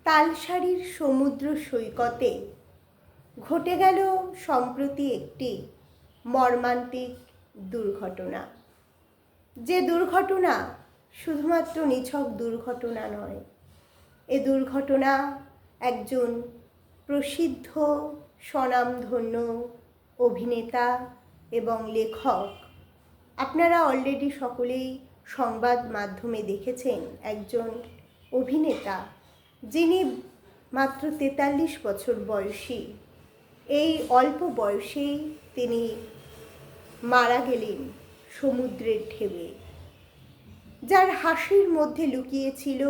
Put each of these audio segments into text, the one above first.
তালসারির সমুদ্র সৈকতে ঘটে গেল সম্প্রতি একটি মর্মান্তিক দুর্ঘটনা। যে দুর্ঘটনা শুধুমাত্র নিছক দুর্ঘটনা নয়, এ দুর্ঘটনা একজন প্রসিদ্ধ স্বনামধন্য অভিনেতা এবং লেখক, আপনারা অলরেডি সকলেই সংবাদ মাধ্যমে দেখেছেন, একজন অভিনেতা যিনি মাত্র 43 বছর বয়সী। এই অল্প বয়সেই তিনি মারা গেলেন সমুদ্রের ঢেউয়ে, যার হাসির মধ্যে লুকিয়েছিল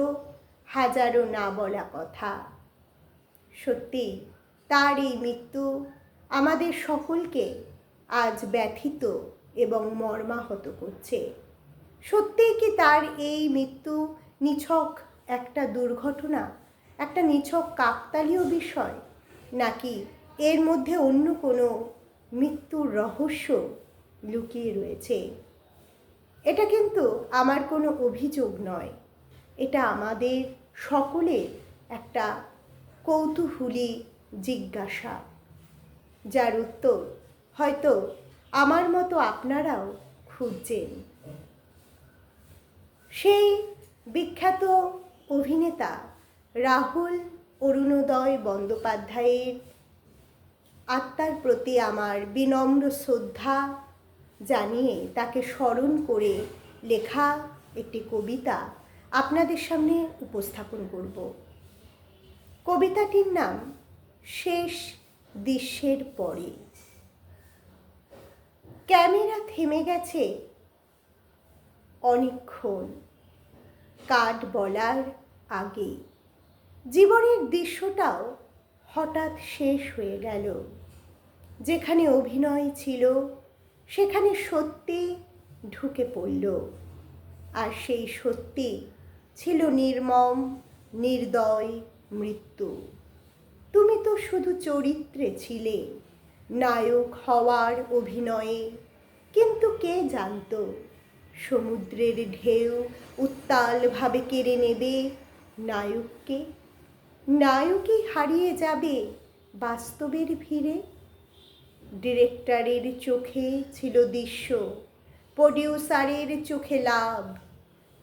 হাজারো না বলা কথা। সত্যি তার এই মৃত্যু আমাদের সকলকে আজ ব্যথিত এবং মর্মাহত করছে। সত্যিই কি তার এই মৃত্যু নিছক একটা দুর্ঘটনা, একটা নিছক কাকতালীয় বিষয়, নাকি এর মধ্যে অন্য কোনো মৃত্যুর রহস্য লুকিয়ে রয়েছে? এটা কিন্তু আমার কোনো অভিযোগ নয়, এটা আমাদের সকলের একটা কৌতূহলী জিজ্ঞাসা, যার উত্তর হয়তো আমার মতো আপনারাও খুঁজছেন। সেই বিখ্যাত অভিনেতা রাহুল অরুণোদয় বন্দ্যোপাধ্যায়ের আত্মার প্রতি আমার বিনম্র শ্রদ্ধা জানিয়ে তাকে স্মরণ করে লেখা একটি কবিতা আপনাদের সামনে উপস্থাপন করব। কবিতাটির নাম শেষ দৃশ্যের পরে। ক্যামেরা থেমে গেছে অনেকক্ষণ, কাট বলার আগে জীবনের দৃশ্যটাও হঠাৎ শেষ হয়ে গেল। যেখানে অভিনয় ছিল সেখানে সত্যি ঢুকে পড়ল, আর সেই সত্যি ছিল নির্মম নির্দয় মৃত্যু। তুমি তো শুধু চরিত্রে ছিলে, নায়ক হওয়ার অভিনয়ে, কিন্তু কে জানতো সমুদ্রের ঢেউ উত্তালভাবে কেড়ে নেবে নায়ককে, নায়কই হারিয়ে যাবে বাস্তবের ভিড়ে। ডিরেক্টরের চোখে ছিল দৃশ্য, প্রডিউসারের চোখে লাভ,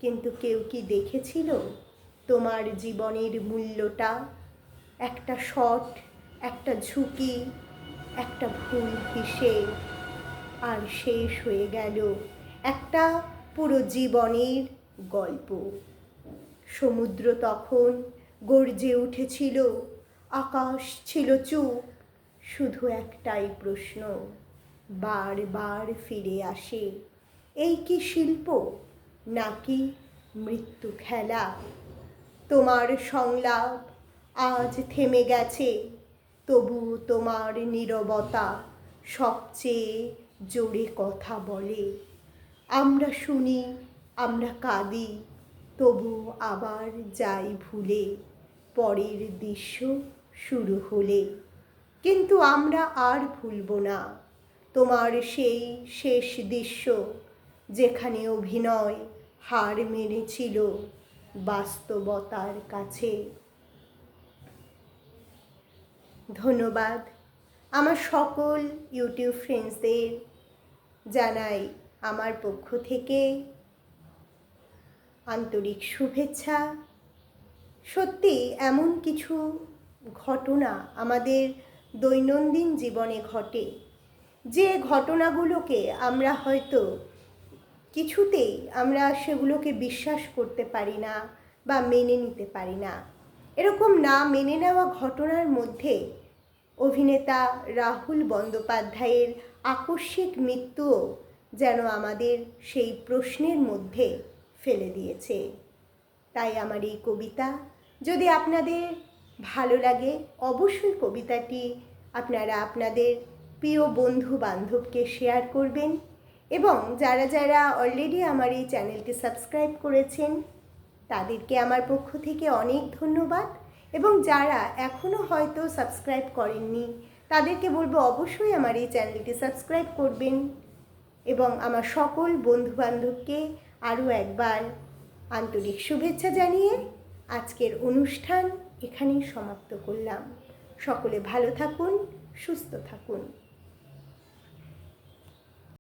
কিন্তু কেউ কি দেখেছিল তোমার জীবনের মূল্যটা? একটা শট, একটা ঝুঁকি, একটা ভুল হিসেব, আর শেষ হয়ে গেল একটা পুরো জীবনের গল্প। সমুদ্র তখন গর্জে উঠেছিল, আকাশ ছিল চুপ, শুধু একটাই প্রশ্ন বারবার ফিরে আসে, এই কি শিল্প নাকি মৃত্যু খেলা? তোমার সংলাপ আজ থেমে গেছে, তবু তোমার নীরবতা সবচেয়ে জোরে কথা বলে। আমরা শুনি, আমরা কাঁদি, তবু আবার যাই ভুলে পরের দৃশ্য শুরু হলে। কিন্তু আমরা আর ভুলব না তোমার সেই শেষ দৃশ্য, যেখানে অভিনয় হার মেনেছিল বাস্তবতার কাছে। ধন্যবাদ আমার সকল ইউটিউব ফ্রেন্ডসদের, জানাই আমার পক্ষ থেকে আন্তরিক শুভেচ্ছা। সত্যি এমন কিছু ঘটনা আমাদের দৈনন্দিন জীবনে ঘটে, যে ঘটনাগুলোকে আমরা হয়তো কিছুতেই আমরা সেগুলোকে বিশ্বাস করতে পারি না বা মেনে নিতে পারি না। এরকম না মেনে নেওয়া ঘটনার মধ্যে অভিনেতা রাহুল বন্দ্যোপাধ্যায়ের আকস্মিক মৃত্যুও যেন আমাদের সেই প্রশ্নের মধ্যে ফেলে দিয়েছে। তাই আমার এই কবিতা যদি আপনাদের ভালো লাগে, অবশ্যই কবিতাটি আপনারা আপনাদের প্রিয় বন্ধু বান্ধবকে শেয়ার করবেন, এবং যারা যারা অলরেডি আমার এই চ্যানেলটি সাবস্ক্রাইব করেছেন তাদেরকে আমার পক্ষ থেকে অনেক ধন্যবাদ, এবং যারা এখনও হয়তো সাবস্ক্রাইব করেননি তাদেরকে বলবো অবশ্যই আমার এই চ্যানেলটি সাবস্ক্রাইব করবেন, এবং আমার সকল বন্ধুবান্ধবকে আরও একবার আন্তরিক শুভেচ্ছা জানিয়ে আজকের অনুষ্ঠান এখানেই সমাপ্ত করলাম। সকলে ভালো থাকুন, সুস্থ থাকুন।